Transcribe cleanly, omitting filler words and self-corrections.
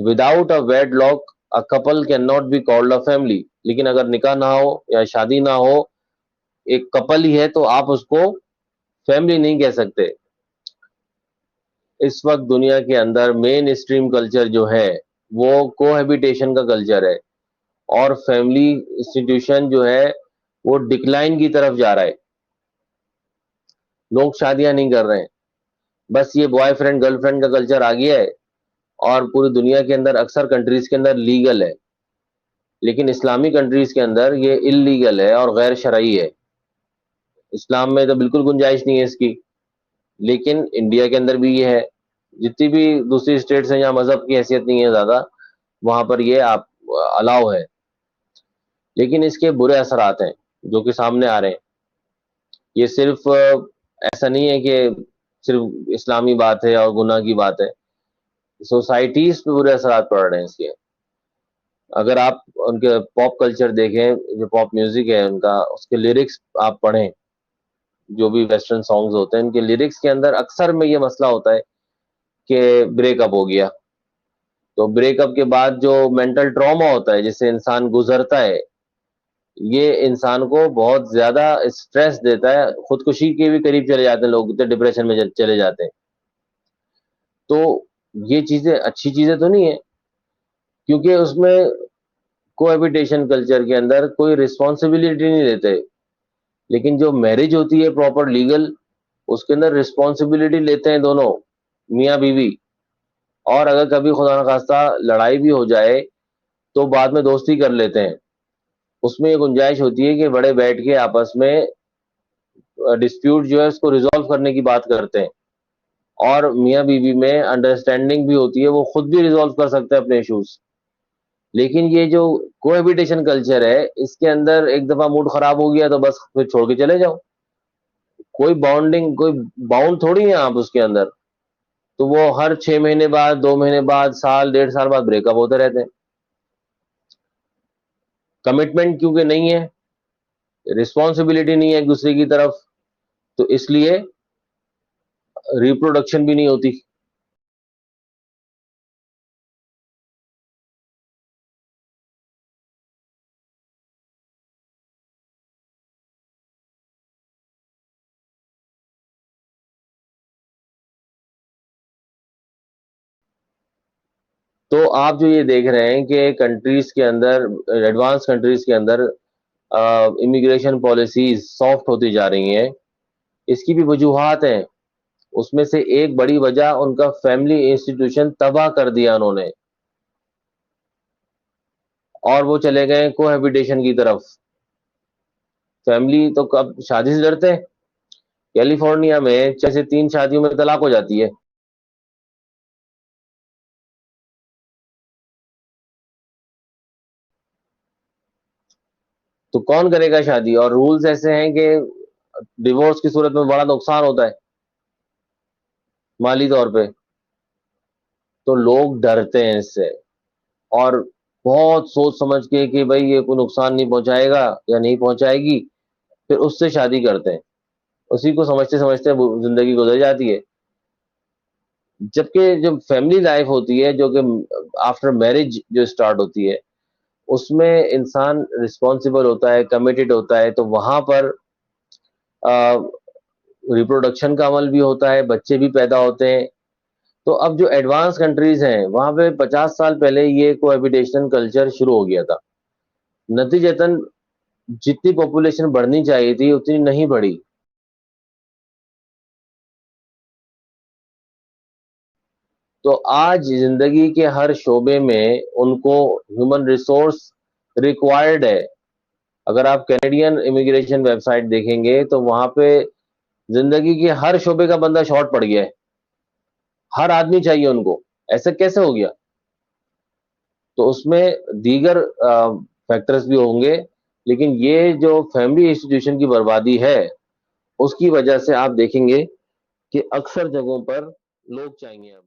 Without a wedlock a couple cannot be called a family. لیکن اگر نکاح نہ ہو یا شادی نہ ہو، ایک کپل ہی ہے، تو آپ اس کو فیملی نہیں کہہ سکتے. اس وقت دنیا کے اندر مین اسٹریم کلچر جو ہے وہ کوہیبیٹیشن کا کلچر ہے، اور فیملی انسٹیٹیوشن جو ہے وہ ڈکلائن کی طرف جا رہا ہے. لوگ شادیاں نہیں کر رہے ہیں، بس یہ بوائے فرینڈ گرل فرینڈ کا کلچر آ گیا ہے، اور پوری دنیا کے اندر اکثر کنٹریز کے اندر لیگل ہے، لیکن اسلامی کنٹریز کے اندر یہ اللیگل ہے اور غیر شرعی ہے. اسلام میں تو بالکل گنجائش نہیں ہے اس کی، لیکن انڈیا کے اندر بھی یہ ہے. جتنی بھی دوسری اسٹیٹس ہیں جہاں مذہب کی حیثیت نہیں ہے زیادہ، وہاں پر یہ آپ الاؤ ہے. لیکن اس کے برے اثرات ہیں جو کہ سامنے آ رہے ہیں. یہ صرف ایسا نہیں ہے کہ صرف اسلامی بات ہے اور گناہ کی بات ہے، سوسائٹیز پہ برے اثرات پڑ رہے ہیں اس کے. اگر آپ ان کے پاپ کلچر دیکھیں، جو پاپ میوزک ہے ان کا، اس کے لیرکس آپ پڑھیں، جو بھی ویسٹرن سانگز ہوتے ہیں ان کے لیرکس کے اندر اکثر میں یہ مسئلہ ہوتا ہے کہ بریک اپ ہو گیا. تو بریک اپ کے بعد جو مینٹل ٹراما ہوتا ہے جس سے انسان گزرتا ہے، یہ انسان کو بہت زیادہ اسٹریس دیتا ہے، خودکشی کے بھی قریب چلے جاتے ہیں لوگ، ڈپریشن میں چلے جاتے ہیں. تو یہ چیزیں اچھی چیزیں تو نہیں ہیں، کیونکہ اس میں کوہیبیٹیشن کلچر کے اندر کوئی رسپانسبلٹی نہیں لیتے. لیکن جو میرج ہوتی ہے پراپر لیگل، اس کے اندر رسپانسبلٹی لیتے ہیں دونوں، میاں بیوی. اور اگر کبھی خدا نخواستہ لڑائی بھی ہو جائے تو بعد میں دوستی کر لیتے ہیں. اس میں یہ گنجائش ہوتی ہے کہ بڑے بیٹھ کے آپس میں ڈسپیوٹ جو ہے اس کو ریزالو کرنے کی بات کرتے ہیں، اور میاں بیوی میں انڈرسٹینڈنگ بھی ہوتی ہے، وہ خود بھی ریزالو کر سکتے ہیں اپنے ایشوز. لیکن یہ جو کوہیبیٹیشن کلچر ہے، اس کے اندر ایک دفعہ موڈ خراب ہو گیا تو بس پھر چھوڑ کے چلے جاؤ. کوئی باؤنڈنگ، کوئی باؤنڈ تھوڑی ہیں آپ اس کے اندر. تو وہ ہر 6 مہینے بعد، 2 مہینے بعد، سال 1.5 سال بعد بریک اپ ہوتے رہتے ہیں. کمٹمنٹ کیونکہ نہیں ہے، رسپانسبلٹی نہیں ہے ایک دوسرے کی طرف، تو اس لیے ریپروڈکشن بھی نہیں ہوتی. تو آپ جو یہ دیکھ رہے ہیں کہ کنٹریز کے اندر، ایڈوانس کنٹریز کے اندر امیگریشن پالیسیز سافٹ ہوتی جا رہی ہیں، اس کی بھی وجوہات ہیں. اس میں سے ایک بڑی وجہ ان کا فیملی انسٹیٹیوشن تباہ کر دیا انہوں نے، اور وہ چلے گئے کوہیبیٹیشن کی طرف. فیملی تو کب شادی سے ڈرتے ہیں. کیلیفورنیا میں 6 سے 3 شادیوں میں طلاق ہو جاتی ہے. تو کون کرے گا شادی؟ اور رولز ایسے ہیں کہ ڈیورس کی صورت میں بڑا نقصان ہوتا ہے مالی طور پہ. تو لوگ ڈرتے ہیں اس سے، اور بہت سوچ سمجھ کے کہ بھائی یہ کوئی نقصان نہیں پہنچائے گا یا نہیں پہنچائے گی، پھر اس سے شادی کرتے ہیں. اسی کو سمجھتے سمجھتے زندگی گزر جاتی ہے. جبکہ جو فیملی لائف ہوتی ہے، جو کہ آفٹر میرج جو اسٹارٹ ہوتی ہے، اس میں انسان رسپانسبل ہوتا ہے، کمیٹڈ ہوتا ہے، تو وہاں پر ریپروڈکشن کا عمل بھی ہوتا ہے، بچے بھی پیدا ہوتے ہیں. تو اب جو ایڈوانس کنٹریز ہیں وہاں پہ 50 سال پہلے یہ کوہیبیٹیشن کلچر شروع ہو گیا تھا. نتیجتاً جتنی پاپولیشن بڑھنی چاہیے تھی اتنی نہیں بڑھی. تو آج زندگی کے ہر شعبے میں ان کو ہیومن ریسورس ریکوائرڈ ہے. اگر آپ کینیڈین امیگریشن ویب سائٹ دیکھیں گے تو وہاں پہ زندگی کے ہر شعبے کا بندہ شارٹ پڑ گیا ہے، ہر آدمی چاہیے ان کو. ایسا کیسے ہو گیا؟ تو اس میں دیگر فیکٹرز بھی ہوں گے، لیکن یہ جو فیملی انسٹیٹیوشن کی بربادی ہے، اس کی وجہ سے آپ دیکھیں گے کہ اکثر جگہوں پر لوگ چاہیں گے اب